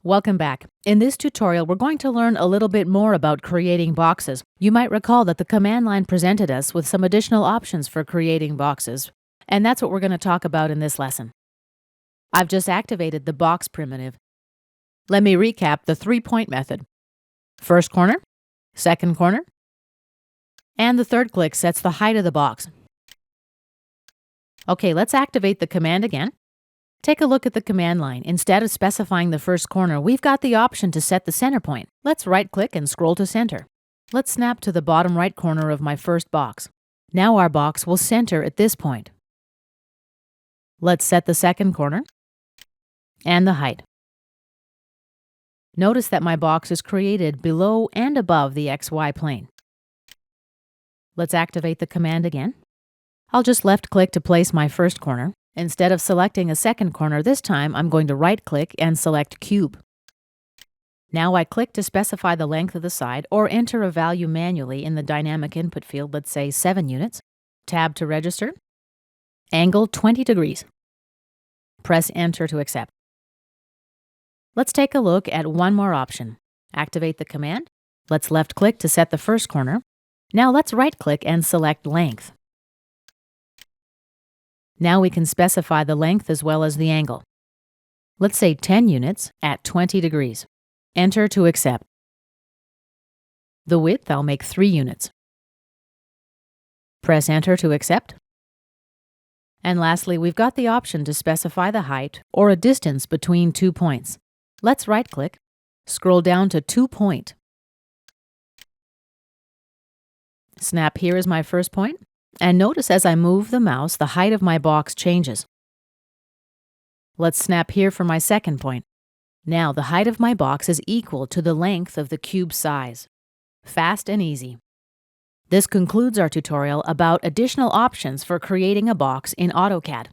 Welcome back. In this tutorial, we're going to learn a little bit more about creating boxes. You might recall that the command line presented us with some additional options for creating boxes, and that's what we're going to talk about in this lesson. I've just activated the box primitive. Let me recap the three-point method. First corner, second corner, and the third click sets the height of the box. Okay, let's activate the command again. Take a look at the command line. Instead of specifying the first corner, we've got the option to set the center point. Let's right-click and scroll to center. Let's snap to the bottom right corner of my first box. Now our box will center at this point. Let's set the second corner and the height. Notice that my box is created below and above the XY plane. Let's activate the command again. I'll just left-click to place my first corner. Instead of selecting a second corner this time, I'm going to right-click and select Cube. Now I click to specify the length of the side or enter a value manually in the dynamic input field, let's say 7 units. Tab to register. Angle 20 degrees. Press Enter to accept. Let's take a look at one more option. Activate the command. Let's left-click to set the first corner. Now let's right-click and select Length. Now we can specify the length as well as the angle. Let's say 10 units at 20 degrees. Enter to accept. The width, I'll make 3 units. Press Enter to accept. And lastly, we've got the option to specify the height or a distance between 2 points. Let's right-click, scroll down to 2 point. Snap here is my first point. And notice as I move the mouse, the height of my box changes. Let's snap here for my second point. Now the height of my box is equal to the length of the cube size. Fast and easy. This concludes our tutorial about additional options for creating a box in AutoCAD.